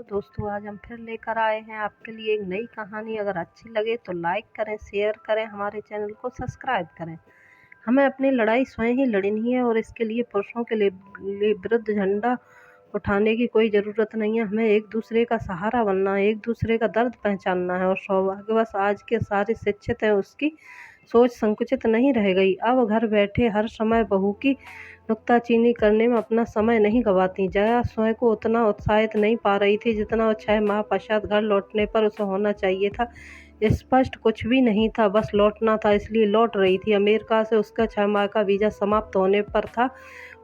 Hello दोस्तों, आज हम फिर लेकर आए हैं आपके लिए एक नई कहानी। अगर अच्छी लगे तो लाइक करें, शेयर करें, हमारे चैनल को सब्सक्राइब करें। हमें अपनी लड़ाई स्वयं ही लड़नी है और इसके लिए पुरुषों के लिए विरुद्ध झंडा उठाने की कोई ज़रूरत नहीं है। हमें एक दूसरे का सहारा बनना है, एक दूसरे का दर्द पहचानना है। और सौभाग्यवश आज के सारे शिक्षित हैं, उसकी सोच संकुचित नहीं रह गई। अब घर बैठे हर समय बहू की नुक्ताचीनी करने में अपना समय नहीं गंवाती। जया स्वयं को उतना उत्साहित नहीं पा रही थी जितना वो 6 माह पश्चात घर लौटने पर उसे होना चाहिए था। स्पष्ट कुछ भी नहीं था, बस लौटना था, इसलिए लौट रही थी। अमेरिका से उसका 6 माह का वीज़ा समाप्त होने पर था।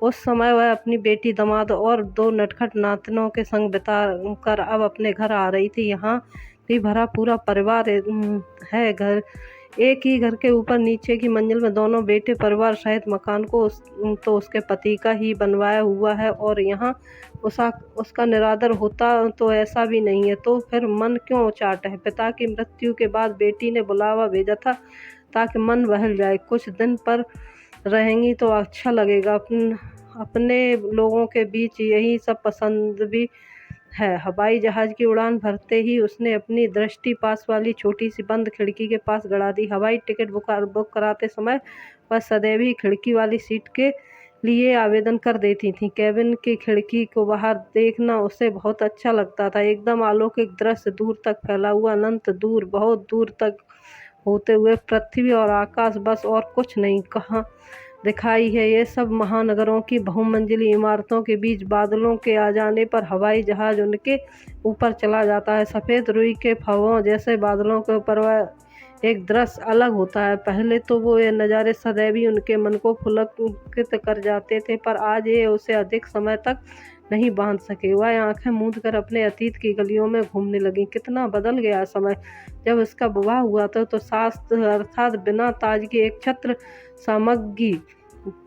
उस समय वह अपनी बेटी, दामाद और 2 नटखट नातनों के संग बिता कर अब अपने घर आ रही थी। यहाँ भी भरा पूरा परिवार है। घर एक ही घर के ऊपर नीचे की मंजिल में दोनों बेटे परिवार सहित मकान को तो उसके पति का ही बनवाया हुआ है, और यहाँ उसका निरादर होता तो ऐसा भी नहीं है। तो फिर मन क्यों उचाट है? पिता की मृत्यु के बाद बेटी ने बुलावा भेजा था ताकि मन बहल जाए। कुछ दिन पर रहेंगी तो अच्छा लगेगा। अपने लोगों के बीच यही सब पसंद भी है। हवाई जहाज की उड़ान भरते ही उसने अपनी दृष्टि पास वाली छोटी सी बंद खिड़की के पास गड़ा दी। हवाई टिकट बुक कराते समय वह सदैव ही खिड़की वाली सीट के लिए आवेदन कर देती थी। केबिन की खिड़की को बाहर देखना उसे बहुत अच्छा लगता था। एकदम अलौकिक दृश्य, दूर तक फैला हुआ, अनंत दूर, बहुत दूर तक होते हुए पृथ्वी और आकाश, बस और कुछ नहीं कहाँ दिखाई है। ये सब महानगरों की बहुमंजिली इमारतों के बीच बादलों के आ जाने पर हवाई जहाज उनके ऊपर चला जाता है। सफ़ेद रुई के फव्वों जैसे बादलों के ऊपर वह एक दृश्य अलग होता है। पहले तो वो ये नज़ारे सदैव ही उनके मन को पुलकित कर जाते थे, पर आज ये उसे अधिक समय तक नहीं बांध सके। वह आंखें मूंद कर अपने अतीत की गलियों में घूमने लगी। कितना बदल गया समय। जब इसका विवाह हुआ था तो शास्त्र अर्थात बिना ताज की एक छत्र सामग्री,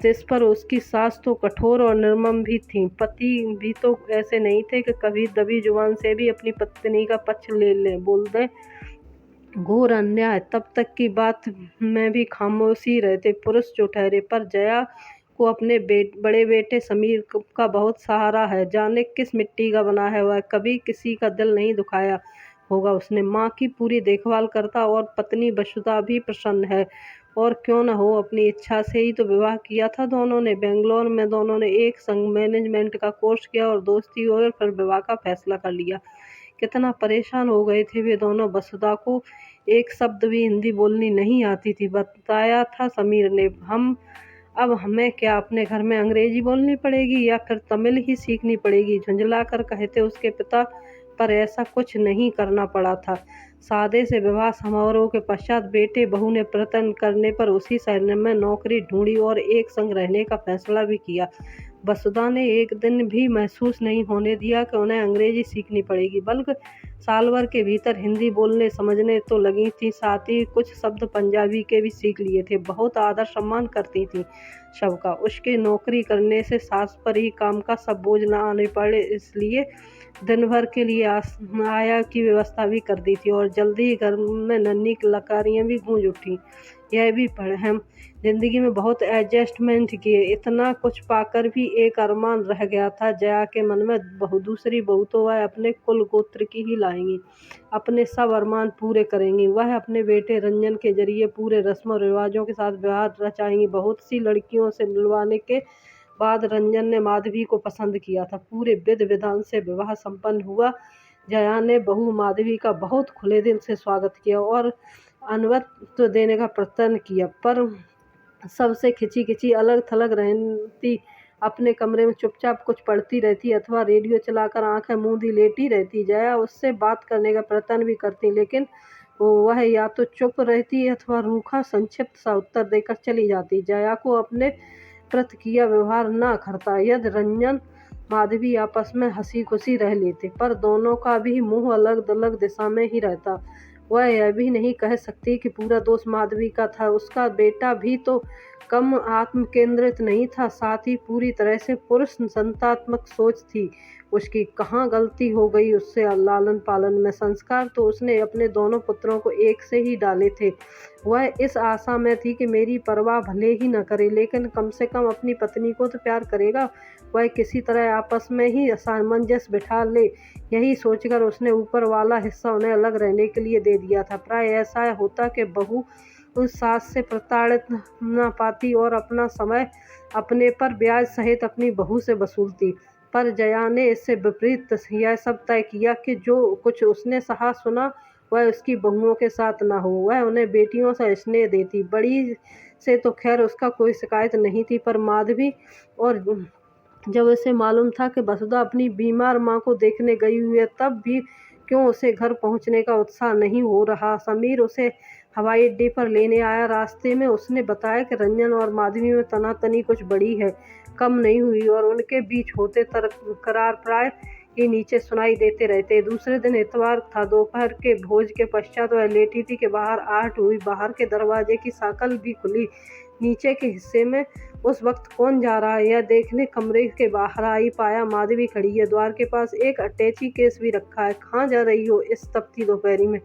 जिस पर उसकी सास तो कठोर और निर्मम भी थी। पति भी तो ऐसे नहीं थे कि कभी दबी जुबान से भी अपनी पत्नी का पक्ष बोल दें। घोर अन्याय। तब तक की बात में भी खामोशी रहते पुरुष जो ठहरे, पर जया को अपने बड़े बेटे समीर का बहुत सहारा है। जाने किस मिट्टी का बना है वह, कभी किसी का दिल नहीं दुखाया होगा उसने। माँ की पूरी देखभाल करता और पत्नी वसुधा भी प्रसन्न है। और क्यों न हो, अपनी इच्छा से ही तो विवाह किया था दोनों ने। बेंगलोर में दोनों ने एक संग मैनेजमेंट का कोर्स किया और दोस्ती हुई और फिर विवाह का फैसला कर लिया। कितना परेशान हो गए थे वे दोनों। वसुधा को एक शब्द भी हिंदी बोलनी नहीं आती थी। बताया था समीर ने, अब हमें क्या अपने घर में अंग्रेजी बोलनी पड़ेगी या फिर तमिल ही सीखनी पड़ेगी? झुंझला कर कहते उसके पिता, पर ऐसा कुछ नहीं करना पड़ा था। सादे से विवाह समारोह के पश्चात बेटे बहू ने प्रयत्न करने पर उसी शहर में नौकरी ढूंढी और एक संग रहने का फैसला भी किया। वसुधा ने एक दिन भी महसूस नहीं होने दिया कि उन्हें अंग्रेजी सीखनी पड़ेगी, बल्कि साल भर के भीतर हिंदी बोलने समझने तो लगी थी। साथ ही कुछ शब्द पंजाबी के भी सीख लिए थे। बहुत आदर सम्मान करती थी सबका। उसके नौकरी करने से सास पर ही काम का सब बोझ न आने पड़े, इसलिए दिन भर के लिए आया की व्यवस्था भी कर दी थी। और जल्दी ही घर में नन्ही लकारियाँ भी गूंज उठी। यह भी पढ़े, हम जिंदगी में बहुत एडजस्टमेंट किए, इतना कुछ पाकर भी एक अरमान रह गया था जया के मन में। दूसरी बहू तो वह अपने कुल गोत्र की ही लाएंगी, अपने सब अरमान पूरे करेंगी। वह अपने बेटे रंजन के जरिए पूरे रस्मों रिवाजों के साथ विवाह रचाएंगी। बहुत सी लड़कियों से मिलवाने के बाद रंजन ने माधवी को पसंद किया था। पूरे विधि विधान से विवाह संपन्न हुआ। जया ने बहू माधवी का बहुत खुले दिल से स्वागत किया और अनुमति देने का प्रयत्न किया, पर सबसे खिंची खिंची अलग थलग रहती। अपने कमरे में चुपचाप कुछ पढ़ती रहती अथवा रेडियो चलाकर आंखें मूंदी लेटी रहती। जया उससे बात करने का प्रयत्न भी करती, लेकिन वह या तो चुप रहती अथवा रूखा संक्षिप्त सा उत्तर देकर चली जाती। जया को अपने प्रति किया व्यवहार न खरता। यदि रंजन माधवी आपस में हंसी खुशी रह लेते, पर दोनों का भी मुंह अलग अलग दिशा में ही रहता। वह यह भी नहीं कह सकती कि पूरा दोष माधवी का था। उसका बेटा भी तो कम आत्म केंद्रित नहीं था, साथ ही पूरी तरह से पुरुष संतात्मक सोच थी। उसकी कहाँ गलती हो गई उससे लालन पालन में। संस्कार तो उसने अपने दोनों पुत्रों को एक से ही डाले थे। वह इस आशा में थी कि मेरी परवाह भले ही न करे, लेकिन कम से कम अपनी पत्नी को तो प्यार करेगा। वह किसी तरह आपस में ही सामंजस्य बिठा ले, यही सोचकर उसने ऊपर वाला हिस्सा उन्हें अलग रहने के लिए दे दिया था। प्राय ऐसा होता कि बहू उस सास से प्रताड़ित न पाती और अपना समय अपने पर ब्याज सहित अपनी बहू से वसूलती। पर जया ने इससे विपरीत यह सब तय किया कि जो कुछ उसने सहा सुना वह उसकी बहुओं के साथ न हो। वह उन्हें बेटियों से स्नेह देती। बड़ी से तो खैर उसका कोई शिकायत नहीं थी, पर माधवी, और जब उसे मालूम था कि वसुधा अपनी बीमार माँ को देखने गई हुई है, तब भी क्यों उसे घर पहुँचने का उत्साह नहीं हो रहा। समीर उसे हवाई अड्डे पर लेने आया। रास्ते में उसने बताया कि रंजन और माधवी में तनातनी कुछ बड़ी है, कम नहीं हुई, और उनके बीच होते तकरार प्राय ही नीचे सुनाई देते रहते। दूसरे दिन इतवार था। दोपहर के भोज के पश्चात वह लेटी थी कि बाहर आहट हुई। बाहर के दरवाजे की साकल भी खुली। नीचे के हिस्से में उस वक्त कौन जा रहा है यह देखने कमरे के बाहर आई। पाया माधवी खड़ी है। द्वार के पास एक अटैची केस भी रखा है। कहाँ जा रही हो इस तपती दोपहरी में,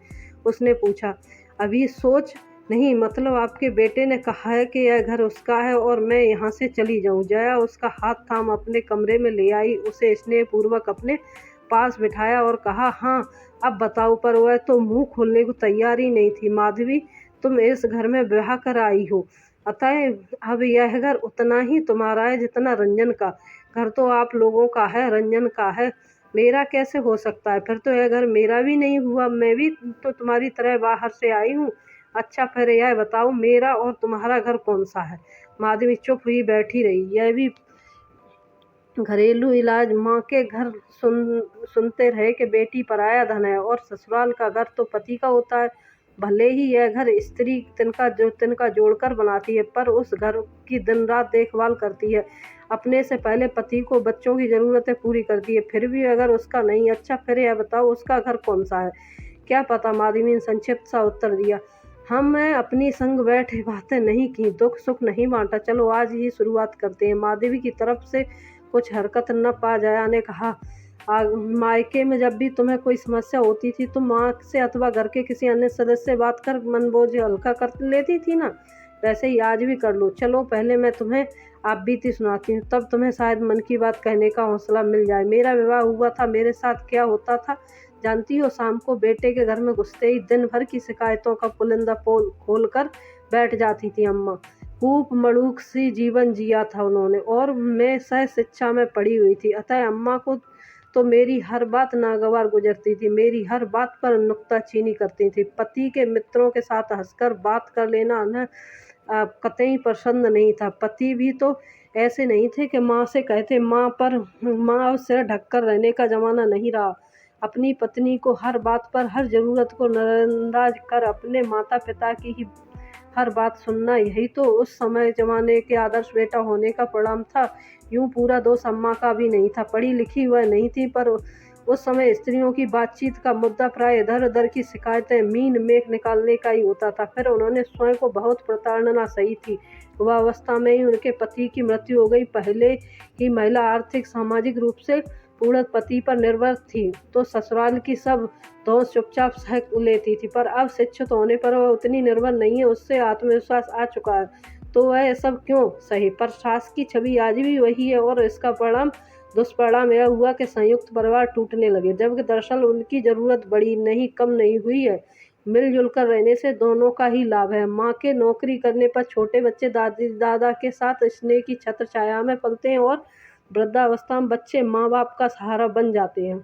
उसने पूछा। अभी सोच नहीं, मतलब आपके बेटे ने कहा है कि यह घर उसका है और मैं यहाँ से चली जाऊँ। जया उसका हाथ थाम अपने कमरे में ले आई, उसे स्नेहपूर्वक अपने पास बिठाया और कहा, हाँ अब बताओ। पर वह तो मुंह खोलने को तैयार ही नहीं थी। माधवी, तुम इस घर में ब्याह कर आई हो, अतः अब यह घर उतना ही तुम्हारा है जितना रंजन का। घर तो आप लोगों का है, रंजन का है, मेरा कैसे हो सकता है? फिर तो यह घर मेरा भी नहीं हुआ। मैं भी तो तुम्हारी तरह बाहर से आई हूँ। अच्छा फिर यह बताओ, मेरा और तुम्हारा घर कौन सा है? माधवी चुप हुई बैठी रही। यह भी घरेलू इलाज माँ के घर सुनते रहे कि बेटी पराया धन है और ससुराल का घर तो पति का होता है। भले ही यह घर स्त्री तिनका जोड़कर बनाती है, पर उस घर की दिन रात देखभाल करती है। अपने से पहले पति को बच्चों की ज़रूरतें पूरी करती है। फिर भी अगर उसका नहीं। अच्छा फिर यह बताओ, उसका घर कौन सा है? क्या पता, माधवी ने संक्षिप्त सा उत्तर दिया। मैं अपनी संग बैठे बातें नहीं की, दुख सुख नहीं बांटा। चलो आज ही शुरुआत करते हैं। माधवी की तरफ से कुछ हरकत न पा जया ने कहा, मायके में जब भी तुम्हें कोई समस्या होती थी तुम माँ से अथवा घर के किसी अन्य सदस्य से बात कर मन बोझ हल्का कर लेती थी ना, वैसे ही आज भी कर लो। चलो पहले मैं तुम्हें आप बीती सुनाती हूँ, तब तुम्हें शायद मन की बात कहने का हौसला मिल जाए। मेरा विवाह हुआ था, मेरे साथ क्या होता था जानती हो? शाम को बेटे के घर में घुसते ही दिन भर की शिकायतों का पुलिंदा खोल कर बैठ जाती थी अम्मा। खूब मड़ूक सी जीवन जिया था उन्होंने, और मैं सह शिक्षा में पड़ी हुई थी, अतः अम्मा को तो मेरी हर बात नागवार गुजरती थी। मेरी हर बात पर नुक्ताचीनी करती थी। पति के मित्रों के साथ हंसकर बात कर लेना उन्हें कतई पसंद नहीं था। पति भी तो ऐसे नहीं थे कि माँ से कहते। माँ और सिर ढककर रहने का जमाना नहीं रहा। अपनी पत्नी को हर बात पर, हर जरूरत को नजरअंदाज कर अपने माता पिता की ही हर बात सुनना, यही तो उस समय जमाने के आदर्श बेटा होने का परिणाम था। यूं पूरा दोष अम्मा का भी नहीं था। पढ़ी लिखी वह नहीं थी, पर उस समय स्त्रियों की बातचीत का मुद्दा प्राय इधर उधर की शिकायतें मीन मेख निकालने का ही होता था। फिर उन्होंने स्वयं को बहुत प्रताड़ना सही थी। युवावस्था में ही उनके पति की मृत्यु हो गई। पहले ही महिला आर्थिक सामाजिक रूप से पूर्ण पति पर निर्भर थी, तो ससुराल की सब धौंस चुपचाप सह लेती थी। पर अब शिक्षित होने पर वह उतनी निर्भर नहीं है, उससे आत्मविश्वास आ चुका है, तो वह सब क्यों सही? पर सास की छवि आज भी वही है, और इसका दुष्परिणाम यह हुआ कि संयुक्त परिवार टूटने लगे, जबकि दरअसल उनकी जरूरत बड़ी नहीं कम नहीं हुई है। मिलजुल कर रहने से दोनों का ही लाभ है। माँ के नौकरी करने पर छोटे बच्चे दादी दादा के साथ स्नेह की छत्र छाया में पलते हैं, और वृद्धावस्था में बच्चे माँ बाप का सहारा बन जाते हैं।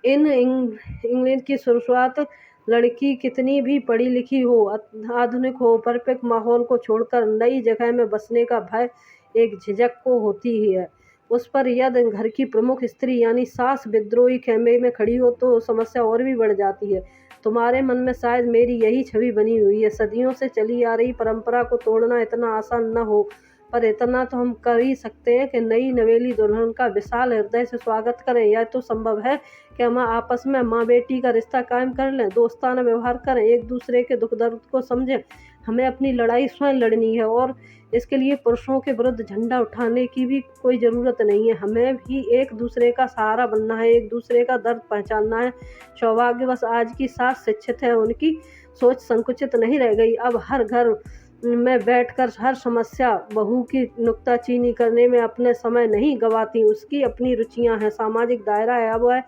इंग्लैंड की शुरुआत, लड़की कितनी भी पढ़ी लिखी हो, आधुनिक हो, परफेक्ट माहौल को छोड़कर नई जगह में बसने का भय एक झिझक को होती ही है। उस पर यदि घर की प्रमुख स्त्री यानी सास विद्रोही खेमे में खड़ी हो तो समस्या और भी बढ़ जाती है। तुम्हारे मन में शायद मेरी यही छवि बनी हुई है। सदियों से चली आ रही परंपरा को तोड़ना इतना आसान न हो, पर इतना तो हम कर ही सकते हैं कि नई नवेली दुल्हन का विशाल हृदय से स्वागत करें। यह तो संभव है कि हम आपस में माँ बेटी का रिश्ता कायम कर लें, दोस्ताना व्यवहार करें, एक दूसरे के दुख दर्द को समझें, हमें अपनी लड़ाई स्वयं लड़नी है और इसके लिए पुरुषों के विरुद्ध झंडा उठाने की भी कोई ज़रूरत नहीं है। हमें भी एक दूसरे का सहारा बनना है, एक दूसरे का दर्द पहचानना है। सौभाग्यवश आज की सास शिक्षित है, उनकी सोच संकुचित नहीं रह गई। अब हर घर में बैठकर हर समस्या बहू की नुक्ताचीनी करने में अपने समय नहीं गंवाती। उसकी अपनी रुचियां हैं, सामाजिक दायरा है। अब वह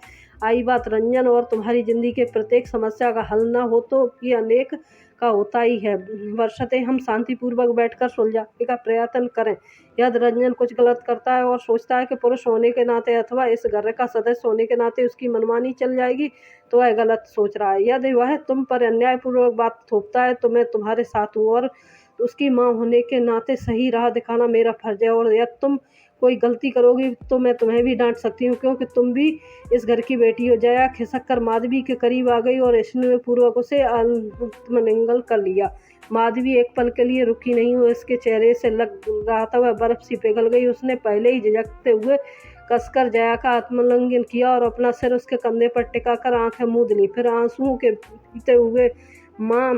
आई बात रंजन और तुम्हारी जिंदगी के प्रत्येक समस्या का हल न हो तो कि अनेक का होता ही है। बशर्ते हम शांतिपूर्वक बैठकर सुलझाने का प्रयत्न करें। यदि रंजन कुछ गलत करता है और सोचता है कि पुरुष होने के नाते अथवा इस घर का सदस्य होने के नाते उसकी मनमानी चल जाएगी, तो वह गलत सोच रहा है। यदि वह तुम पर अन्यायपूर्वक बात थोपता है तो मैं तुम्हारे साथ हूँ और उसकी माँ होने के नाते सही राह दिखाना मेरा फर्ज है। और यदि तुम कोई गलती करोगी तो मैं तुम्हें भी डांट सकती हूँ, क्योंकि तुम भी इस घर की बेटी हो। जया खिसक कर माधवी के करीब आ गई और स्नेहपूर्वक उसे आत्मलिंगन कर लिया। माधवी एक पल के लिए रुकी नहीं, वो इसके चेहरे से लग रहा था वह बर्फ सी पिघल गई। उसने पहले ही झिझकते हुए कसकर जया का आत्मलिंगन किया और अपना सिर उसके कंधे पर टिकाकर आंखें मूंद ली। फिर आंसुओं के बहते हुए, माँ,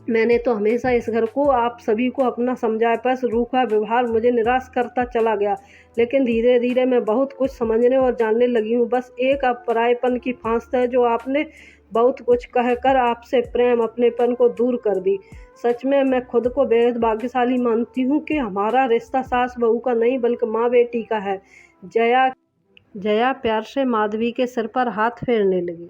मैंने तो हमेशा इस घर को आप सभी को अपना समझा, बस रूखा व्यवहार मुझे निराश करता चला गया। लेकिन धीरे धीरे मैं बहुत कुछ समझने और जानने लगी हूँ। बस एक परायेपन की फांस है जो आपने बहुत कुछ कहकर आपसे प्रेम अपनेपन को दूर कर दी। सच में मैं खुद को बेहद भाग्यशाली मानती हूँ कि हमारा रिश्ता सास बहू का नहीं बल्कि माँ बेटी का है। जया जया प्यार से माधवी के सिर पर हाथ फेरने लगी।